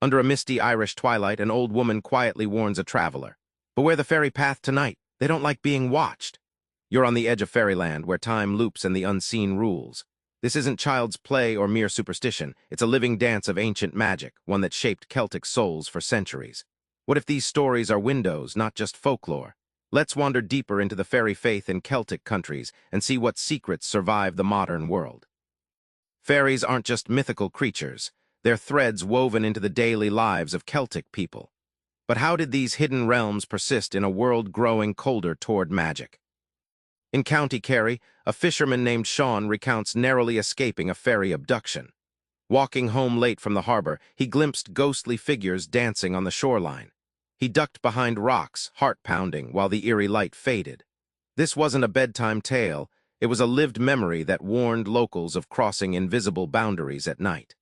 Under a misty Irish twilight, an old woman quietly warns a traveler. Beware the fairy path tonight. They don't like being watched. You're on the edge of fairyland, where time loops and the unseen rules. This isn't child's play or mere superstition. It's a living dance of ancient magic, one that shaped Celtic souls for centuries. What if these stories are windows, not just folklore? Let's wander deeper into the fairy faith in Celtic countries and see what secrets survive the modern world. Fairies aren't just mythical creatures. They're threads woven into the daily lives of Celtic people. But how did these hidden realms persist in a world growing colder toward magic? In County Kerry, a fisherman named Sean recounts narrowly escaping a fairy abduction. Walking home late from the harbor, he glimpsed ghostly figures dancing on the shoreline. He ducked behind rocks, heart pounding, while the eerie light faded. This wasn't a bedtime tale. It was a lived memory that warned locals of crossing invisible boundaries at night.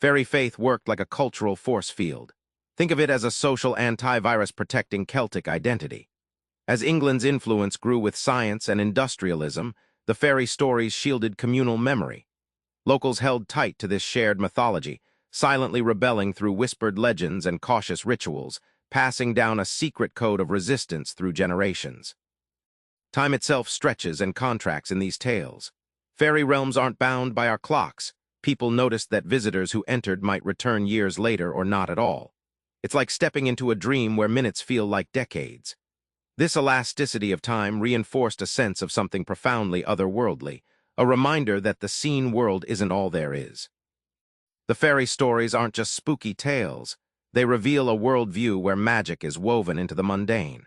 Fairy faith worked like a cultural force field. Think of it as a social antivirus protecting Celtic identity. As England's influence grew with science and industrialism, the fairy stories shielded communal memory. Locals held tight to this shared mythology, silently rebelling through whispered legends and cautious rituals, passing down a secret code of resistance through generations. Time itself stretches and contracts in these tales. Fairy realms aren't bound by our clocks. People noticed that visitors who entered might return years later or not at all. It's like stepping into a dream where minutes feel like decades. This elasticity of time reinforced a sense of something profoundly otherworldly, a reminder that the seen world isn't all there is. The fairy stories aren't just spooky tales. They reveal a worldview where magic is woven into the mundane.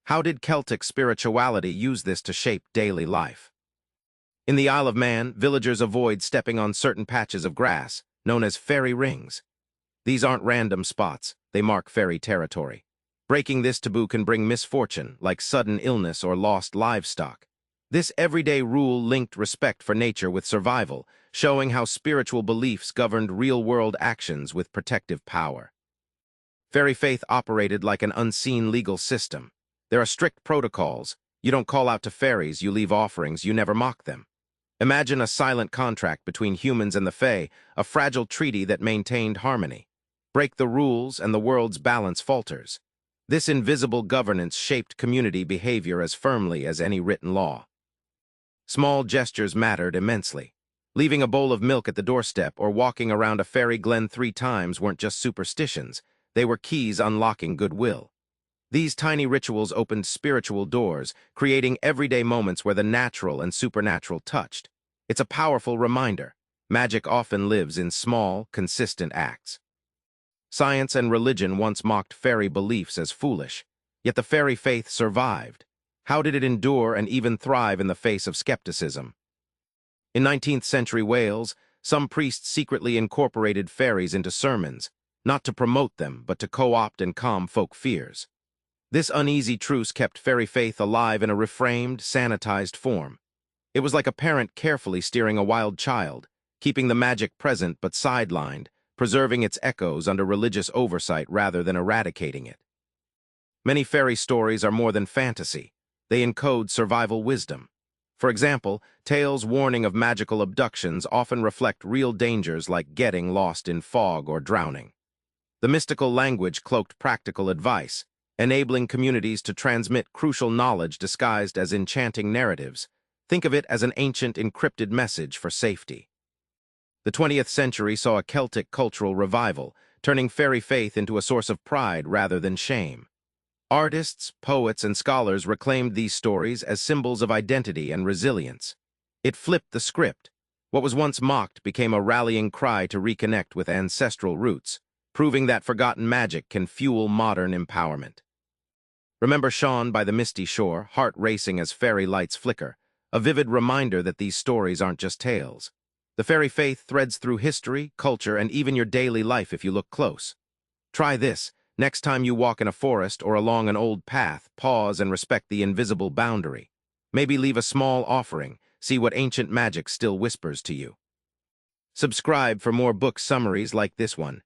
How did Celtic spirituality use this to shape daily life? In the Isle of Man, villagers avoid stepping on certain patches of grass, known as fairy rings. These aren't random spots, they mark fairy territory. Breaking this taboo can bring misfortune, like sudden illness or lost livestock. This everyday rule linked respect for nature with survival, showing how spiritual beliefs governed real-world actions with protective power. Fairy faith operated like an unseen legal system. There are strict protocols. You don't call out to fairies, you leave offerings, you never mock them. Imagine a silent contract between humans and the fae, a fragile treaty that maintained harmony. Break the rules and the world's balance falters. This invisible governance shaped community behavior as firmly as any written law. Small gestures mattered immensely. Leaving a bowl of milk at the doorstep or walking around a fairy glen 3 times weren't just superstitions. They were keys unlocking goodwill. These tiny rituals opened spiritual doors, creating everyday moments where the natural and supernatural touched. It's a powerful reminder. Magic often lives in small, consistent acts. Science and religion once mocked fairy beliefs as foolish, yet the fairy faith survived. How did it endure and even thrive in the face of skepticism? In 19th century Wales, some priests secretly incorporated fairies into sermons, not to promote them, but to co-opt and calm folk fears. This uneasy truce kept fairy faith alive in a reframed, sanitized form. It was like a parent carefully steering a wild child, keeping the magic present but sidelined, preserving its echoes under religious oversight rather than eradicating it. Many fairy stories are more than fantasy. They encode survival wisdom. For example, tales warning of magical abductions often reflect real dangers like getting lost in fog or drowning. The mystical language cloaked practical advice, enabling communities to transmit crucial knowledge disguised as enchanting narratives. Think of it as an ancient encrypted message for safety. The 20th century saw a Celtic cultural revival, turning fairy faith into a source of pride rather than shame. Artists, poets, and scholars reclaimed these stories as symbols of identity and resilience. It flipped the script. What was once mocked became a rallying cry to reconnect with ancestral roots, proving that forgotten magic can fuel modern empowerment. Remember Sean by the misty shore, heart racing as fairy lights flicker, a vivid reminder that these stories aren't just tales. The fairy faith threads through history, culture, and even your daily life if you look close. Try this. Next time you walk in a forest or along an old path, pause and respect the invisible boundary. Maybe leave a small offering, see what ancient magic still whispers to you. Subscribe for more book summaries like this one.